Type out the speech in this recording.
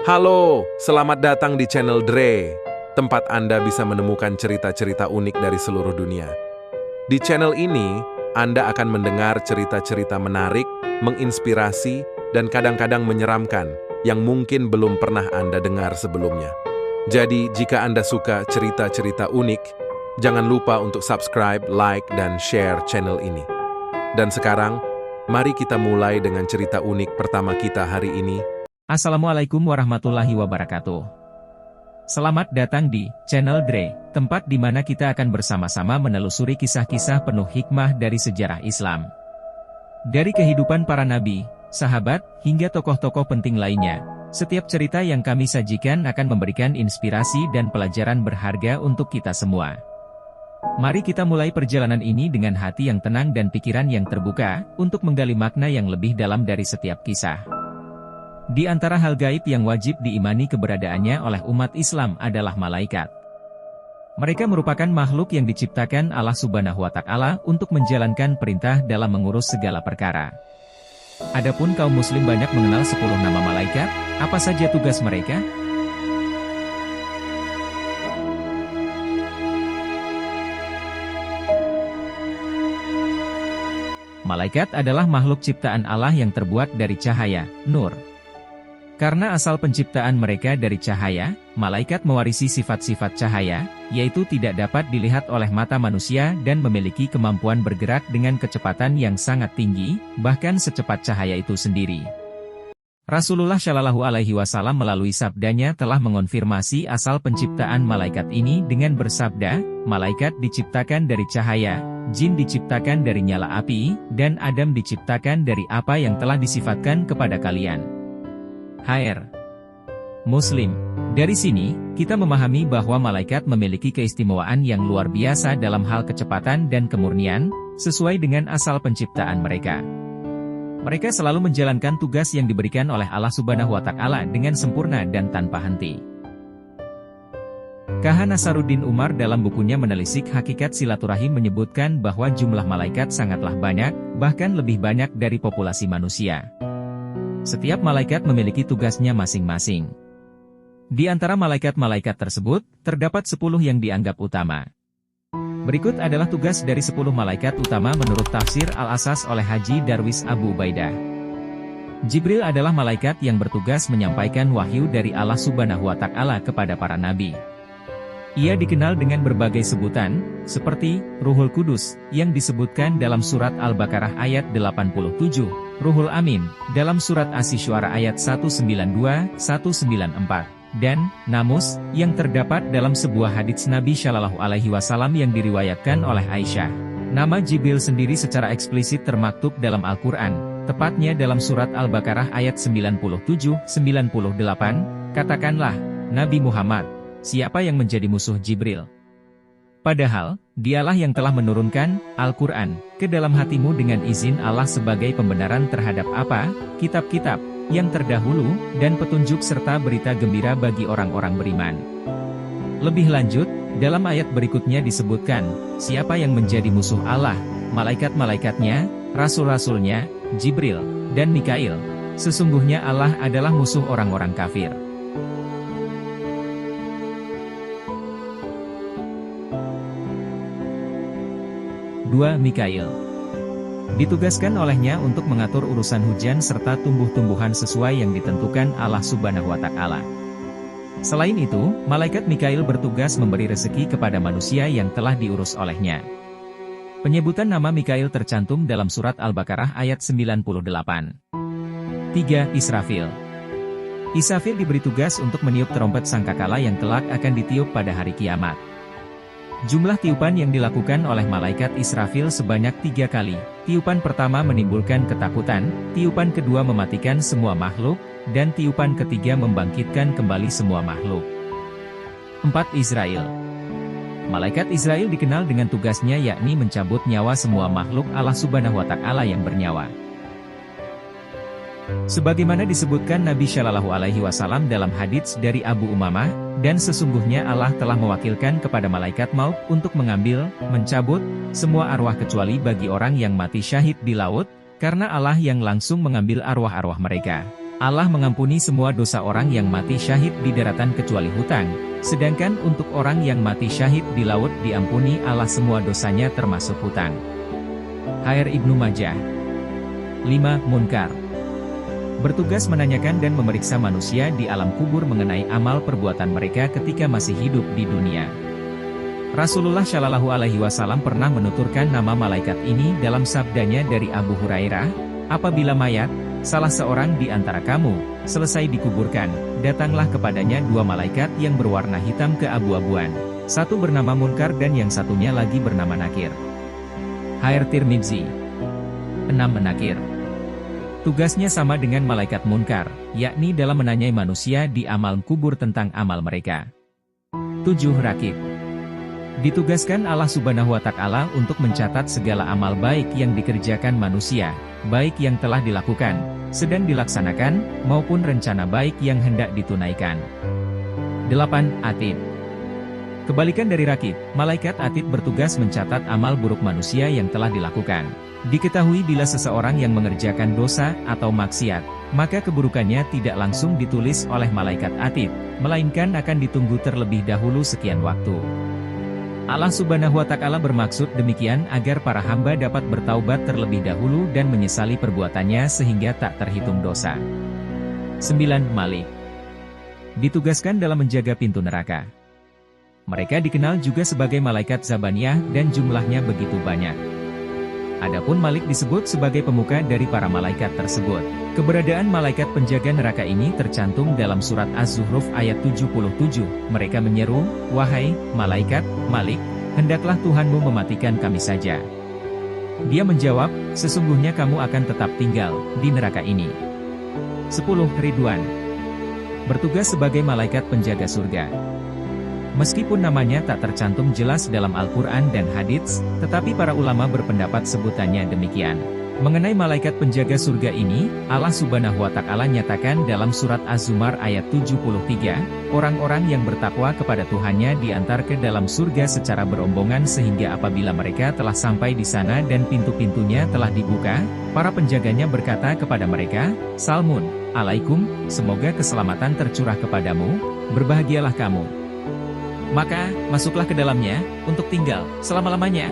Halo, selamat datang di channel Dre, tempat Anda bisa menemukan cerita-cerita unik dari seluruh dunia. Di channel ini, Anda akan mendengar cerita-cerita menarik, menginspirasi, dan kadang-kadang menyeramkan yang mungkin belum pernah Anda dengar sebelumnya. Jadi, jika Anda suka cerita-cerita unik, jangan lupa untuk subscribe, like, dan share channel ini. Dan sekarang, mari kita mulai dengan cerita unik pertama kita hari ini. Assalamualaikum warahmatullahi wabarakatuh. Selamat datang di channel Dre, tempat di mana kita akan bersama-sama menelusuri kisah-kisah penuh hikmah dari sejarah Islam. Dari kehidupan para nabi, sahabat, hingga tokoh-tokoh penting lainnya, setiap cerita yang kami sajikan akan memberikan inspirasi dan pelajaran berharga untuk kita semua. Mari kita mulai perjalanan ini dengan hati yang tenang dan pikiran yang terbuka, untuk menggali makna yang lebih dalam dari setiap kisah. Di antara hal gaib yang wajib diimani keberadaannya oleh umat Islam adalah malaikat. Mereka merupakan makhluk yang diciptakan Allah Subhanahu wa Ta'ala untuk menjalankan perintah dalam mengurus segala perkara. Adapun kaum muslim banyak mengenal 10 nama malaikat. Apa saja tugas mereka? Malaikat adalah makhluk ciptaan Allah yang terbuat dari cahaya, nur. Karena asal penciptaan mereka dari cahaya, malaikat mewarisi sifat-sifat cahaya, yaitu tidak dapat dilihat oleh mata manusia dan memiliki kemampuan bergerak dengan kecepatan yang sangat tinggi, bahkan secepat cahaya itu sendiri. Rasulullah Shallallahu Alaihi Wasallam melalui sabdanya telah mengonfirmasi asal penciptaan malaikat ini dengan bersabda, malaikat diciptakan dari cahaya, jin diciptakan dari nyala api, dan Adam diciptakan dari apa yang telah disifatkan kepada kalian. HR Muslim. Dari sini, kita memahami bahwa malaikat memiliki keistimewaan yang luar biasa dalam hal kecepatan dan kemurnian, sesuai dengan asal penciptaan mereka. Mereka selalu menjalankan tugas yang diberikan oleh Allah Subhanahu wa Ta'ala dengan sempurna dan tanpa henti. KH Nasaruddin Umar dalam bukunya Menelisik Hakikat Silaturahim menyebutkan bahwa jumlah malaikat sangatlah banyak, bahkan lebih banyak dari populasi manusia. Setiap malaikat memiliki tugasnya masing-masing. Di antara malaikat-malaikat tersebut, terdapat 10 yang dianggap utama. Berikut adalah tugas dari 10 malaikat utama menurut tafsir Al-Asas oleh Haji Darwis Abu Ubaidah. Jibril adalah malaikat yang bertugas menyampaikan wahyu dari Allah Subhanahu wa Ta'ala kepada para nabi. Ia dikenal dengan berbagai sebutan, seperti Ruhul Kudus, yang disebutkan dalam surat Al-Baqarah ayat 87, Ruhul Amin, dalam surat Asy-Syu'ara ayat 192-194, dan Namus, yang terdapat dalam sebuah hadits Nabi Shallallahu Alaihi Wasallam yang diriwayatkan oleh Aisyah. Nama Jibril sendiri secara eksplisit termaktub dalam Al-Quran, tepatnya dalam surat Al-Baqarah ayat 97-98, katakanlah, Nabi Muhammad, siapa yang menjadi musuh Jibril? Padahal, dialah yang telah menurunkan Al-Quran ke dalam hatimu dengan izin Allah sebagai pembenaran terhadap apa? Kitab-kitab yang terdahulu, dan petunjuk serta berita gembira bagi orang-orang beriman. Lebih lanjut, dalam ayat berikutnya disebutkan, siapa yang menjadi musuh Allah, malaikat-malaikatnya, rasul-rasulnya, Jibril, dan Mikail. Sesungguhnya Allah adalah musuh orang-orang kafir. 2. Mikail ditugaskan olehnya untuk mengatur urusan hujan serta tumbuh-tumbuhan sesuai yang ditentukan Allah Subhanahu wa Ta'ala. Selain itu, malaikat Mikail bertugas memberi rezeki kepada manusia yang telah diurus olehnya. Penyebutan nama Mikail tercantum dalam surat Al-Baqarah ayat 98. 3. Israfil. Israfil diberi tugas untuk meniup trompet sangkakala yang kelak akan ditiup pada hari kiamat. Jumlah tiupan yang dilakukan oleh malaikat Israfil sebanyak 3 kali. Tiupan pertama menimbulkan ketakutan, tiupan kedua mematikan semua makhluk, dan tiupan ketiga membangkitkan kembali semua makhluk. 4. Israel. Malaikat Israel dikenal dengan tugasnya yakni mencabut nyawa semua makhluk Allah Subhanahu wa Ta'ala yang bernyawa. Sebagaimana disebutkan Nabi Shallallahu Alaihi Wasallam dalam hadits dari Abu Umamah, dan sesungguhnya Allah telah mewakilkan kepada malaikat maut untuk mengambil, mencabut, semua arwah kecuali bagi orang yang mati syahid di laut, karena Allah yang langsung mengambil arwah-arwah mereka. Allah mengampuni semua dosa orang yang mati syahid di daratan kecuali hutang, sedangkan untuk orang yang mati syahid di laut diampuni Allah semua dosanya termasuk hutang. Khair Ibnu Majah. 5. Munkar. Bertugas menanyakan dan memeriksa manusia di alam kubur mengenai amal perbuatan mereka ketika masih hidup di dunia. Rasulullah Shallallahu Alaihi Wasallam pernah menuturkan nama malaikat ini dalam sabdanya dari Abu Hurairah, apabila mayat, salah seorang di antara kamu, selesai dikuburkan, datanglah kepadanya dua malaikat yang berwarna hitam keabu-abuan. Satu bernama Munkar dan yang satunya lagi bernama Nakir. Khair Tirmidzi. 6. Menakir. Tugasnya sama dengan malaikat Munkar, yakni dalam menanyai manusia di alam kubur tentang amal mereka. 7. Rakib. Ditugaskan Allah Subhanahu wa Ta'ala untuk mencatat segala amal baik yang dikerjakan manusia, baik yang telah dilakukan, sedang dilaksanakan, maupun rencana baik yang hendak ditunaikan. 8. Atid. Kebalikan dari rakib, malaikat atid bertugas mencatat amal buruk manusia yang telah dilakukan. Diketahui bila seseorang yang mengerjakan dosa atau maksiat, maka keburukannya tidak langsung ditulis oleh malaikat atid, melainkan akan ditunggu terlebih dahulu sekian waktu. Allah Subhanahu wa Ta'ala bermaksud demikian agar para hamba dapat bertaubat terlebih dahulu dan menyesali perbuatannya sehingga tak terhitung dosa. 9. Malik. Ditugaskan dalam menjaga pintu neraka. Mereka dikenal juga sebagai malaikat Zabaniyah dan jumlahnya begitu banyak. Adapun Malik disebut sebagai pemuka dari para malaikat tersebut. Keberadaan malaikat penjaga neraka ini tercantum dalam surat Az-Zuhruf ayat 77. Mereka menyeru, "Wahai malaikat Malik, hendaklah Tuhanmu mematikan kami saja." Dia menjawab, "Sesungguhnya kamu akan tetap tinggal di neraka ini." 10. Ridwan. Bertugas sebagai malaikat penjaga surga. Meskipun namanya tak tercantum jelas dalam Al-Quran dan Hadits, tetapi para ulama berpendapat sebutannya demikian. Mengenai malaikat penjaga surga ini, Allah Subhanahu wa Ta'ala nyatakan dalam surat Az-Zumar ayat 73, orang-orang yang bertakwa kepada Tuhannya diantar ke dalam surga secara berombongan sehingga apabila mereka telah sampai di sana dan pintu-pintunya telah dibuka, para penjaganya berkata kepada mereka, "Salmun alaikum, semoga keselamatan tercurah kepadamu, berbahagialah kamu. Maka, masuklah ke dalamnya, untuk tinggal selama-lamanya."